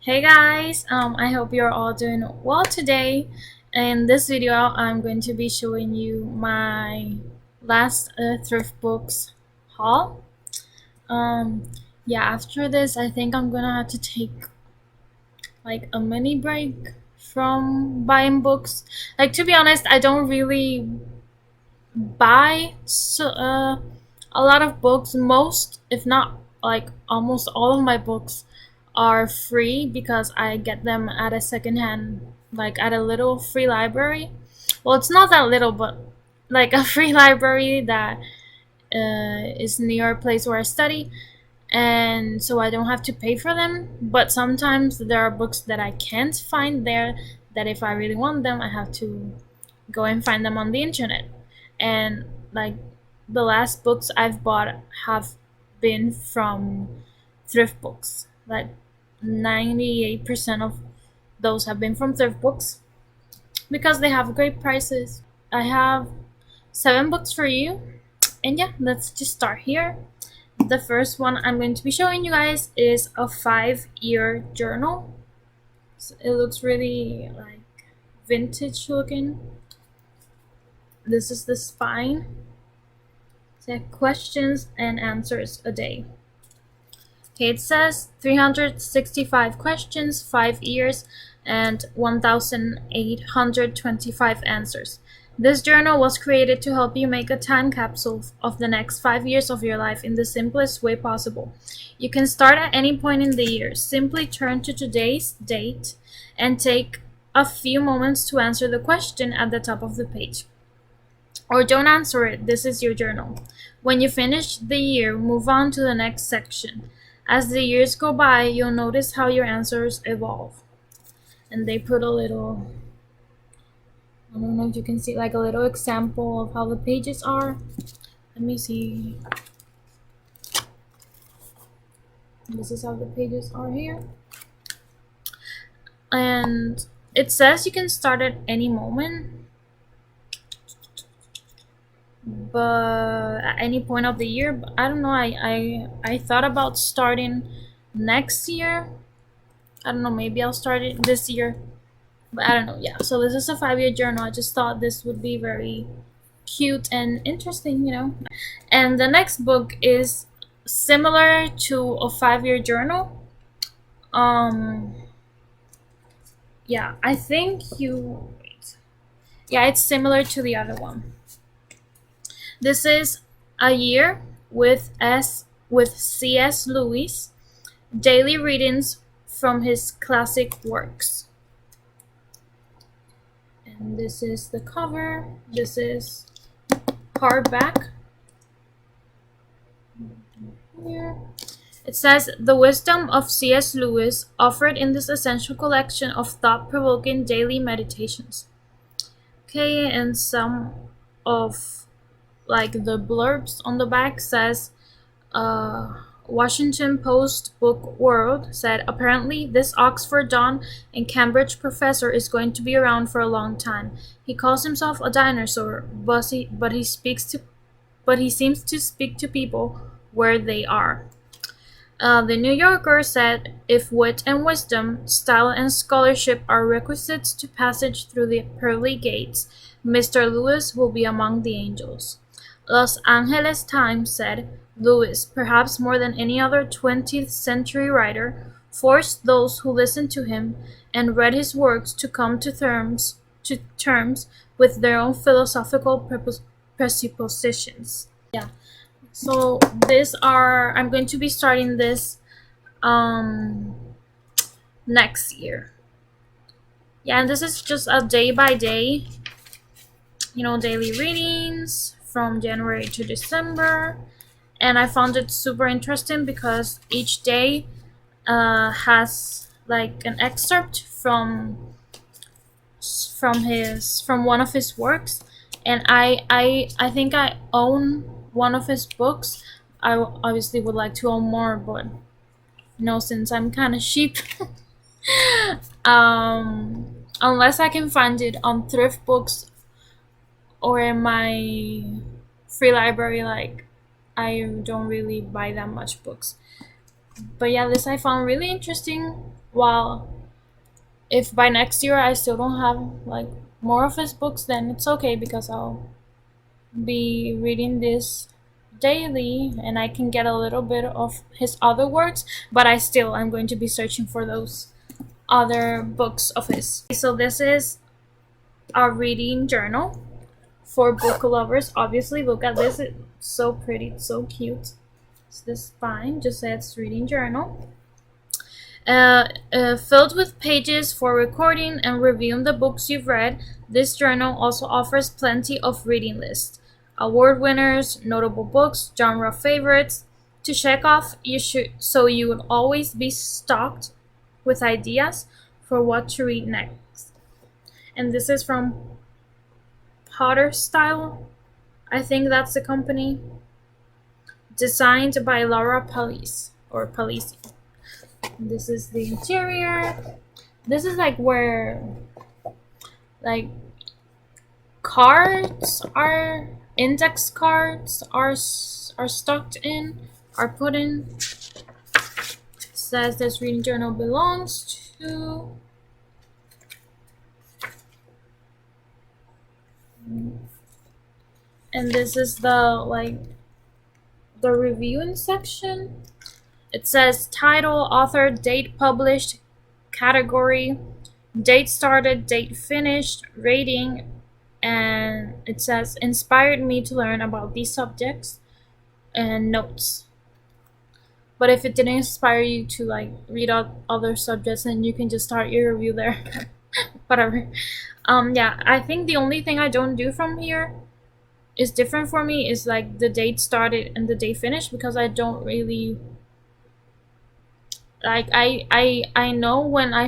Hey guys, I hope you're all doing well today. In this video, I'm going to be showing you my last thrift books haul. Um, yeah, after this, I think I'm gonna have to take like a mini break from buying books. Like to be honest, I don't really buy a lot of books. Most, if not like almost all of my books are free because I get them at a secondhand, like at a little free library. Well, it's not that little, but like a free library that is near a place where I study, and so I don't have to pay for them. But sometimes there are books that I can't find there that if I really want them, I have to go and find them on the internet. And like the last books I've bought have been from thrift books. Like 98% of those have been from thrift books because they have great prices. I have 7 books for you, and yeah, let's just start here. The first one I'm going to be showing you guys is a 5-year journal. So it looks really like vintage looking. This is the spine. So questions and answers a day. Okay, it says 365 questions, 5 years, and 1,825 answers. This journal was created to help you make a time capsule of the next 5 years of your life in the simplest way possible. You can start at any point in the year. Simply turn to today's date and take a few moments to answer the question at the top of the page. Or don't answer it, this is your journal. When you finish the year, move on to the next section. As the years go by, you'll notice how your answers evolve. And they put a little, I don't know if you can see, like a little example of how the pages are. Let me see. This is how the pages are here. And it says you can start at any moment, but at any point of the year. But I don't know, I thought about starting next year. I don't know, maybe I'll start it this year, but I don't know. Yeah, so this is a 5-year journal. I just thought this would be very cute and interesting. And the next book is similar to a 5-year journal. Yeah, I think you wait. Yeah, it's similar to the other one. This is A Year with C.S. Lewis, daily readings from his classic works. And this is the cover. This is hardback. Here. It says, the wisdom of C.S. Lewis offered in this essential collection of thought-provoking daily meditations. Okay, and some of like the blurbs on the back says, Washington Post Book World said, apparently this Oxford Don and Cambridge professor is going to be around for a long time. He calls himself a dinosaur, but he seems to speak to people where they are. The New Yorker said, if wit and wisdom, style and scholarship are requisites to passage through the pearly gates, Mr. Lewis will be among the angels. Los Angeles Times said, Lewis, perhaps more than any other 20th century writer, forced those who listened to him and read his works to come to terms with their own philosophical presuppositions. Yeah. So I'm going to be starting this next year. Yeah, and this is just a day by day, daily readings from January to December. And I found it super interesting because each day has like an excerpt from one of his works, and I think I own one of his books. I obviously would like to own more, but since I'm kind of cheap, unless I can find it on thrift books or in my free library, like I don't really buy that much books. But yeah, this I found really interesting. while if by next year I still don't have like more of his books, then it's okay because I'll be reading this daily and I can get a little bit of his other works, but I'm going to be searching for those other books of his. So this is a reading journal for book lovers. Obviously, look at this. It's so pretty, it's so cute. So this spine just says reading journal. Filled with pages for recording and reviewing the books you've read, this journal also offers plenty of reading lists, award winners, notable books, genre favorites to check off. So you will always be stocked with ideas for what to read next. And this is from Potter Style. I think that's the company. Designed by Laura Palise or Palisi. This is the interior. This is like where like cards are, index cards are stuck in, are put in. It says this reading journal belongs to and this is the reviewing section. It says title, author, date published, category, date started, date finished, rating, and it says inspired me to learn about these subjects and notes. But if it didn't inspire you to like read out other subjects, then you can just start your review there. Whatever. Yeah, I think the only thing I don't do from here is different for me is like the date started and the date finished, because I don't really like I know when I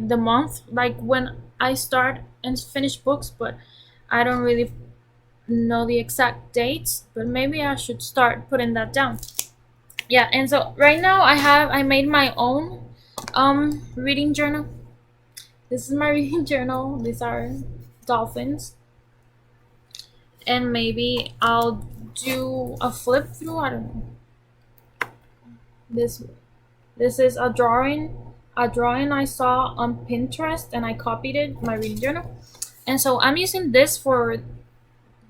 the month, like when I start and finish books, but I don't really know the exact dates. But maybe I should start putting that down. Yeah, and so right now I made my own reading journal. This is my reading journal. These are dolphins, and maybe I'll do a flip through. I don't know. This is a drawing I saw on Pinterest, and I copied it, my reading journal. And so I'm using this for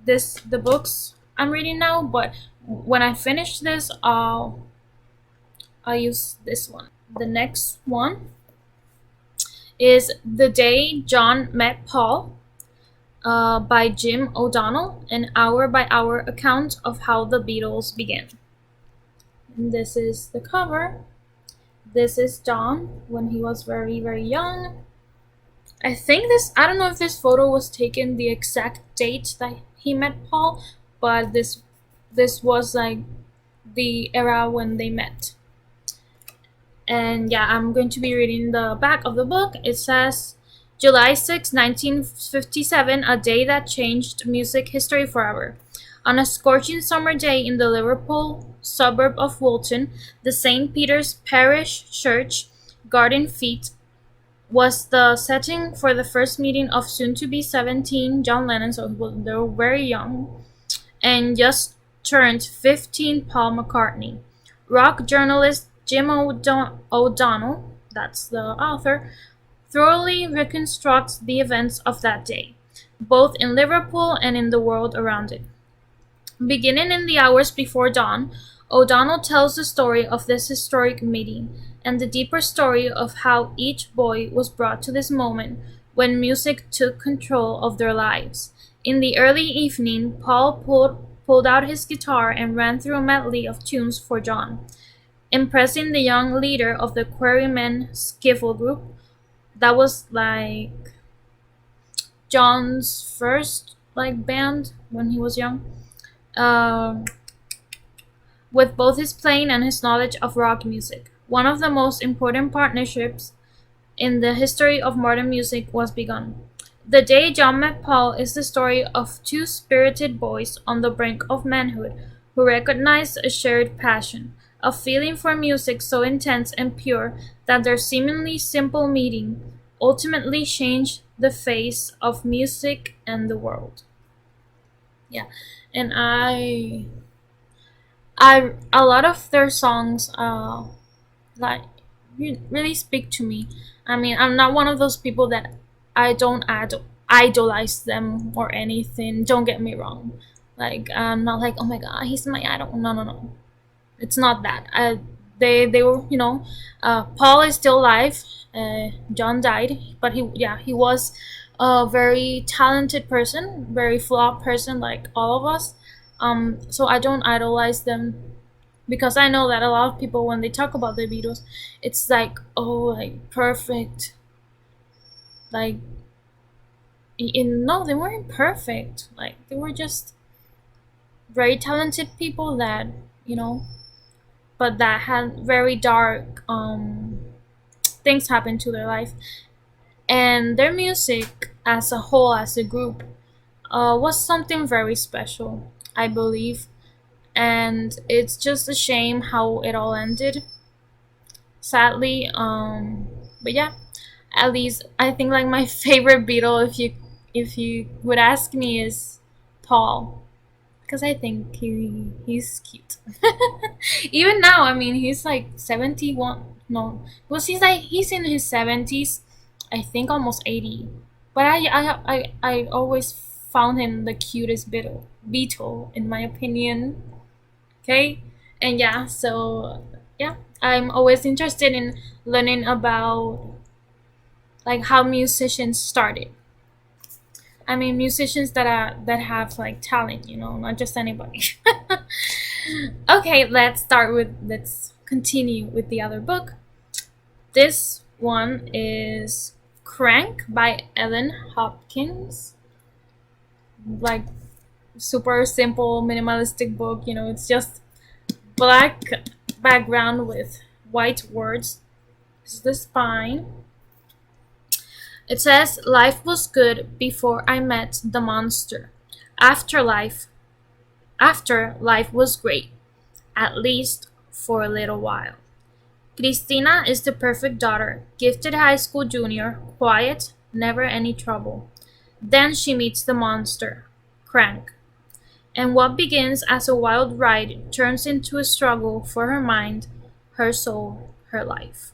the books I'm reading now, but when I finish this, I'll use this one. The next one is The Day John Met Paul by Jim O'Donnell, an hour-by-hour account of how the Beatles began. And this is the cover. This is John when he was very, very young. I don't know if this photo was taken the exact date that he met Paul, but this was like the era when they met. And yeah, I'm going to be reading the back of the book. It says, July 6, 1957, a day that changed music history forever. On a scorching summer day in the Liverpool suburb of Woolton, the St. Peter's Parish Church garden fete was the setting for the first meeting of soon-to-be 17 John Lennon, so they were very young, and just turned 15 Paul McCartney. Rock journalist Jim O'Donnell, that's the author, thoroughly reconstructs the events of that day, both in Liverpool and in the world around it. Beginning in the hours before dawn, O'Donnell tells the story of this historic meeting and the deeper story of how each boy was brought to this moment when music took control of their lives. In the early evening, Paul pulled out his guitar and ran through a medley of tunes for John, impressing the young leader of the Quarrymen skiffle group. That was like John's first like band when he was young. With both his playing and his knowledge of rock music. One of the most important partnerships in the history of modern music was begun. The Day John Met Paul is the story of two spirited boys on the brink of manhood who recognized a shared passion, a feeling for music so intense and pure that their seemingly simple meeting ultimately changed the face of music and the world. Yeah, and a lot of their songs like really speak to me. I mean, I'm not one of those people that I don't idolize them or anything. Don't get me wrong. Like, I'm not like, oh my god, he's my idol. No, no, no. It's not that. They were, Paul is still alive. John died, but he was a very talented person, very flawed person, like all of us. So I don't idolize them because I know that a lot of people, when they talk about the Beatles, it's like, oh, like perfect. Like, no, they weren't perfect. Like, they were just very talented people that, you know, but that had very dark things happen to their life. And their music as a whole, as a group, was something very special, I believe. And it's just a shame how it all ended, sadly. But yeah, at least I think like my favorite Beatle, if you would ask me, is Paul, because I think he's cute. Even now, I mean, he's like 71. No, well, he's in his 70s. I think almost 80. But I always found him the cutest Beetle in my opinion. Okay, and yeah, so yeah, I'm always interested in learning about like how musicians started. I mean, musicians that have like talent, not just anybody. Okay, let's continue with the other book. This one is Crank by Ellen Hopkins. Like, super simple minimalistic book, it's just black background with white words. This is the spine. It says, life was good before I met the monster. After life was great, at least for a little while. Cristina is the perfect daughter, gifted high school junior, quiet, never any trouble. Then she meets the monster, Crank. And what begins as a wild ride turns into a struggle for her mind, her soul, her life.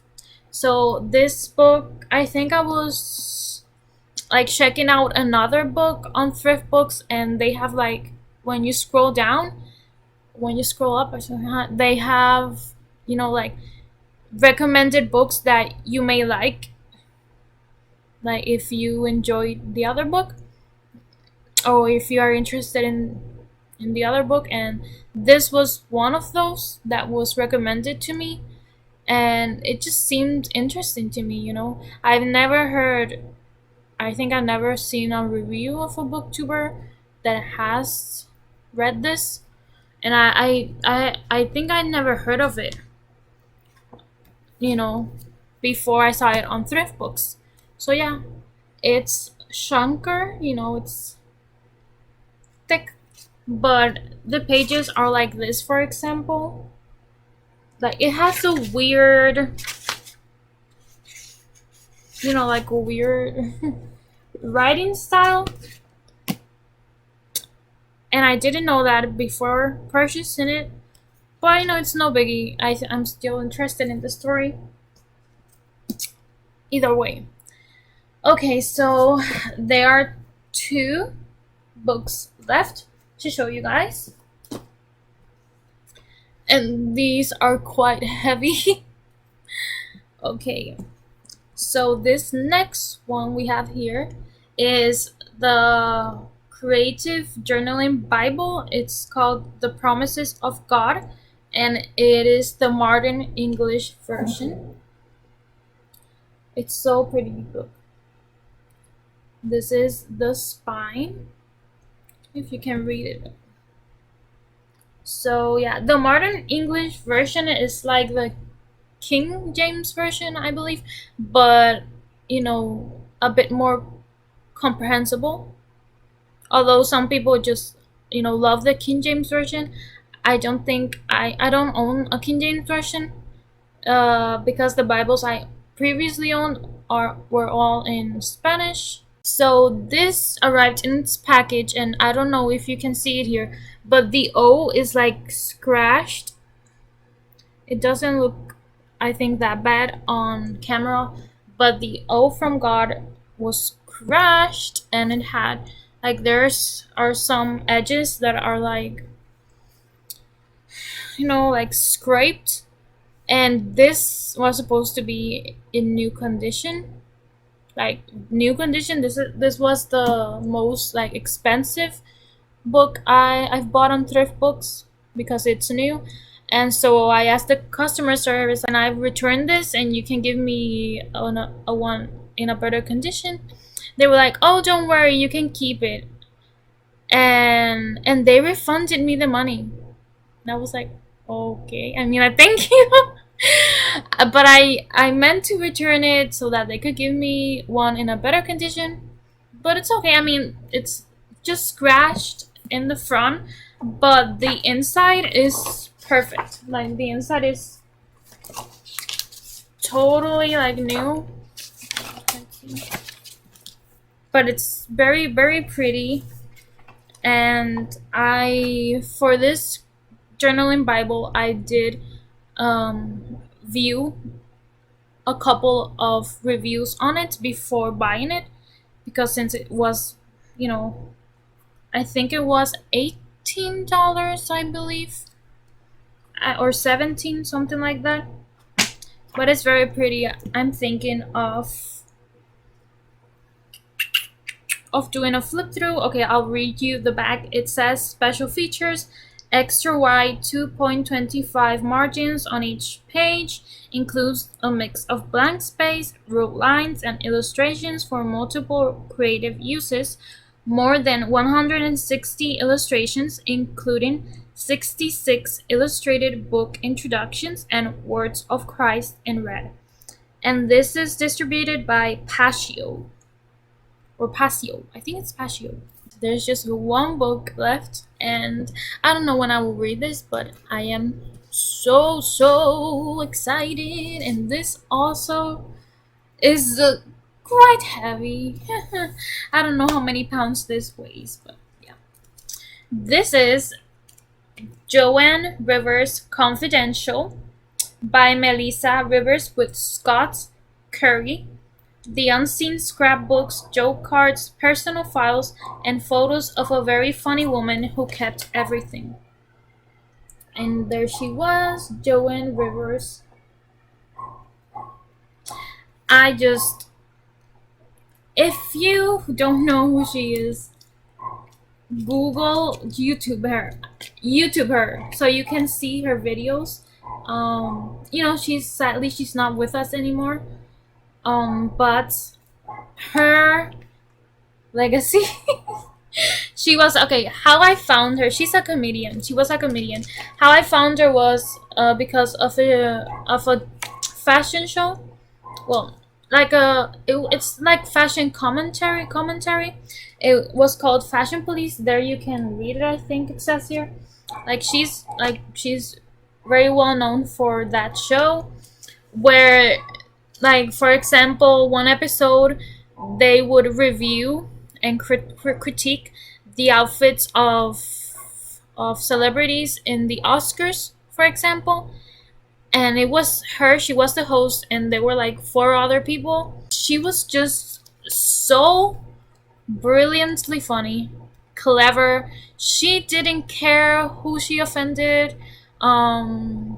So this book, I think I was like checking out another book on Thriftbooks, and they have like, when you scroll up or something, they have, like recommended books that you may like if you enjoyed the other book, or if you are interested in the other book. And this was one of those that was recommended to me, and it just seemed interesting to me. I think I've never seen a review of a booktuber that has read this, and I think I never heard of it, before I saw it on Thriftbooks. So yeah, it's chunker, it's thick, but the pages are like this, for example. Like, it has a weird, like a weird writing style. And I didn't know that before purchasing it. But it's no biggie. I'm still interested in the story. Either way. Okay, so there are 2 books left to show you guys. And these are quite heavy. Okay, so this next one we have here is the Creative Journaling Bible. It's called The Promises of God, and it is the modern English version. It's so pretty book. This is the spine, if you can read it. So yeah, the modern English version is like the King James version, I believe, but a bit more comprehensible. Although some people just love the King James version, I don't think I don't own a King James version, because the Bibles I previously owned were all in Spanish. So this arrived in its package, and I don't know if you can see it here, but the O is like scratched. It doesn't look I think, that bad on camera, but the O from God was crushed, and it had like there's are some edges that are like, like scraped, and this was supposed to be in new condition. Like new condition. This was the most like expensive book I've bought on Thriftbooks because it's new. And so I asked the customer service, and I've returned this, and you can give me a one in a better condition. They were like, "Oh, don't worry, you can keep it," and they refunded me the money. And I was like, "Okay." I mean, I thank you. But I meant to return it so that they could give me one in a better condition. But it's okay. I mean, it's just scratched in the front, but the inside is perfect. Like the inside is totally like new. But it's very, very pretty. And for this journaling Bible, I did view a couple of reviews on it before buying it, because since it was, I think it was $18, I believe, or 17, something like that. But it's very pretty. I'm thinking of doing a flip through. Okay, I'll read you the back. It says special features: extra wide 2.25 margins on each page, includes a mix of blank space, ruled lines, and illustrations for multiple creative uses, more than 160 illustrations, including 66 illustrated book introductions and words of Christ in red. And this is distributed by Passio. Or Passio. I think it's Passio. There's just one book left, and I don't know when I will read this, but I am so excited. And this also is quite heavy. I don't know how many pounds this weighs, but yeah. This is Joan Rivers Confidential by Melissa Rivers with Scott Currie. The unseen scrapbooks, joke cards, personal files, and photos of a very funny woman who kept everything. And there she was, Joan Rivers. If you don't know who she is, Google YouTube her so you can see her videos. Sadly she's not with us anymore. But her legacy. She was okay. How I found her? She's a comedian. She was a comedian. How I found her was because of a fashion show. Well, it's like fashion commentary. It was called Fashion Police. There you can read it. I think it says here. She's very well known for that show, where, like, for example, one episode they would review and critique the outfits of celebrities in the Oscars, for example. And it was her. She was the host, and there were like 4 other people. She was just so brilliantly funny, clever. She didn't care who she offended.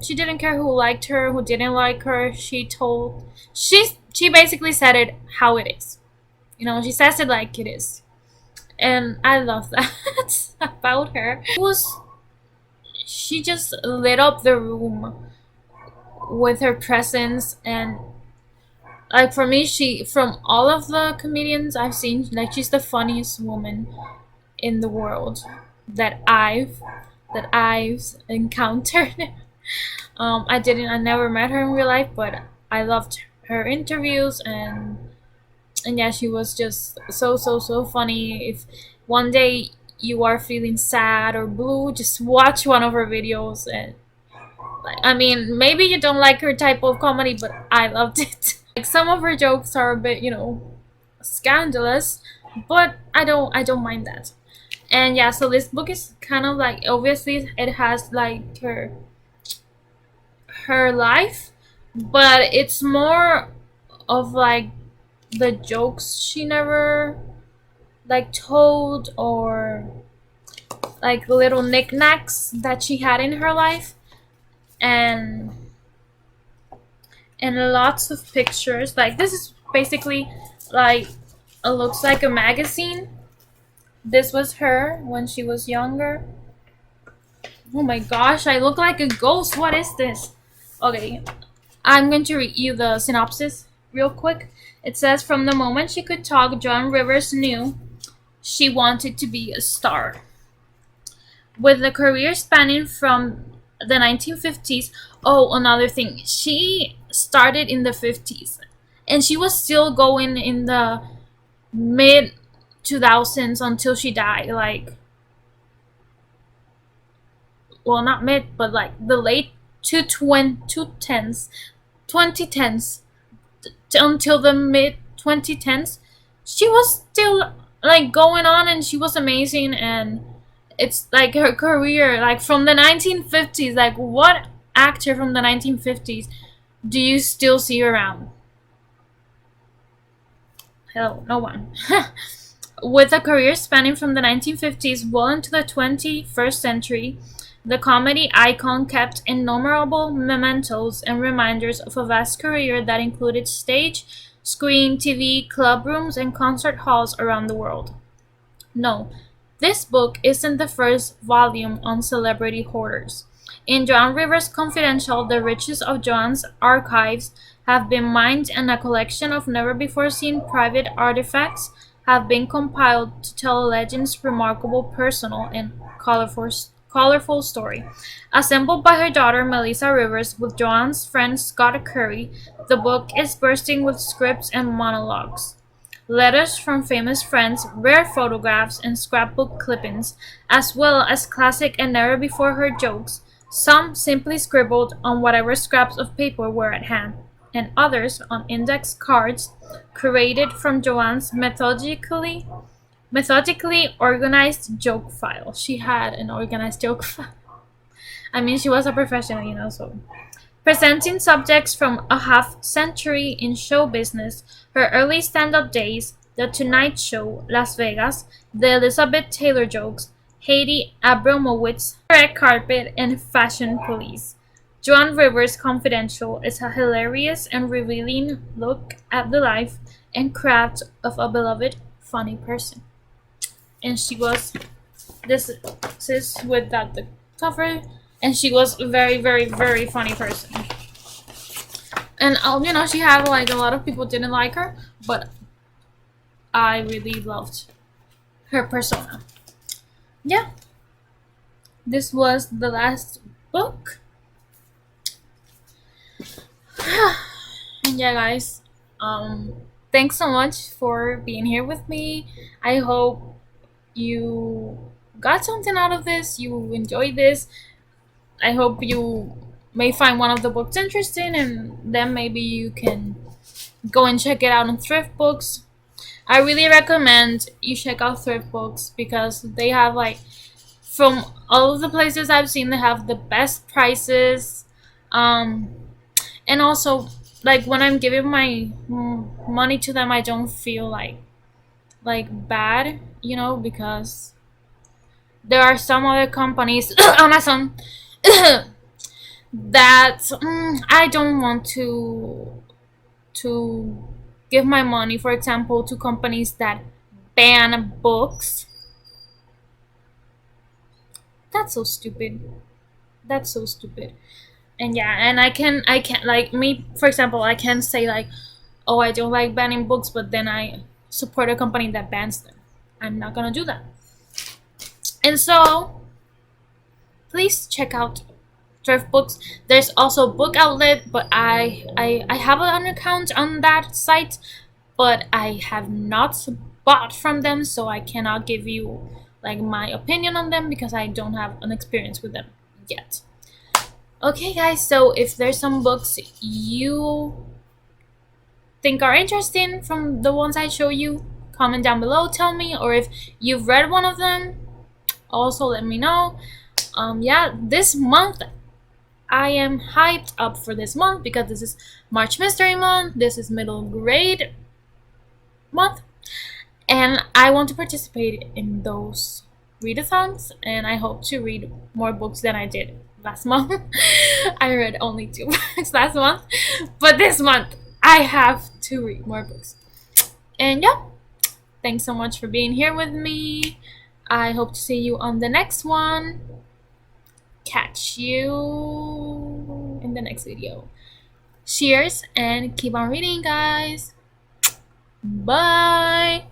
She didn't care who liked her, who didn't like her. She basically said it how it is. She says it like it is. And I love that about her. She just lit up the room with her presence. And like, for me, from all of the comedians I've seen, like, she's the funniest woman in the world that I've encountered. I never met her in real life, but I loved her interviews, and yeah, she was just so funny. If one day you are feeling sad or blue, just watch one of her videos. And I mean, maybe you don't like her type of comedy, but I loved it. Like, some of her jokes are a bit, scandalous, but I don't mind that. And yeah, so this book is kind of like, obviously it has like her life, but it's more of like the jokes she never like told, or like little knickknacks that she had in her life, and lots of pictures. Like this is basically like it looks like a magazine. This was her when she was younger. Oh my gosh, I look like a ghost. What is this? Okay, I'm going to read you the synopsis real quick. It says, from the moment she could talk, Joan Rivers knew she wanted to be a star. With a career spanning from the 1950s. Oh, another thing. She started in the 50s and she was still going in the mid 2000s until she died. Like, well, not mid, but like the late 2010s, 2010s until the mid 2010s. She was still like going on and she was amazing, and it's like her career like from the 1950s. Like, what actor from the 1950s do you still see around? Hell, no one. With a career spanning from the 1950s well into the 21st century, the comedy icon kept innumerable mementos and reminders of a vast career that included stage, screen, TV, club rooms, and concert halls around the world. No, this book isn't the first volume on celebrity hoarders. In Joan Rivers Confidential, the riches of Joan's archives have been mined and a collection of never-before-seen private artifacts have been compiled to tell a legend's remarkable personal and colorful story. Assembled by her daughter Melissa Rivers with Joan's friend Scott Currie, the book is bursting with scripts and monologues. Letters from famous friends, rare photographs, and scrapbook clippings, as well as classic and never before heard jokes, some simply scribbled on whatever scraps of paper were at hand, and others on index cards curated from Joanne's methodically organized joke file. She had an organized joke file. I mean, she was a professional, so. Presenting subjects from a half century in show business, her early stand-up days, The Tonight Show, Las Vegas, The Elizabeth Taylor Jokes, Haiti Abramowitz, Red Carpet, and Fashion Police. Joan Rivers Confidential is a hilarious and revealing look at the life and craft of a beloved, funny person. And she was, this is without the cover, and she was a very, very, very funny person. And she had like a lot of people didn't like her, but I really loved her persona. Yeah, this was the last book. And yeah, guys, thanks so much for being here with me. I hope you got something out of this, you enjoyed this. I hope you may find one of the books interesting, and then maybe you can go and check it out on Thriftbooks. I really recommend you check out Thriftbooks because they have, like, from all of the places I've seen, they have the best prices. And also, like, when I'm giving my money to them, I don't feel like bad, because there are some other companies, Amazon, that I don't want to give my money, for example, to companies that ban books. That's so stupid. That's so stupid. And yeah, and I can't like, me, for example, I can't say like, oh, I don't like banning books, but then I support a company that bans them. I'm not gonna do that. And so please check out Thriftbooks. There's also Book Outlet, but I have an account on that site, but I have not bought from them, so I cannot give you like my opinion on them because I don't have an experience with them yet. Okay, guys, so if there's some books you think are interesting from the ones I show you, comment down below, tell me, or if you've read one of them, also let me know. Yeah, this month I am hyped up for this month because this is March Mystery Month, this is middle grade month, and I want to participate in those readathons, and I hope to read more books than I did last month. I read only 2 books last month, but this month I have to read more books. And yeah, thanks so much for being here with me. I hope to see you on the next one. Catch you in the next video. Cheers and keep on reading, guys. Bye.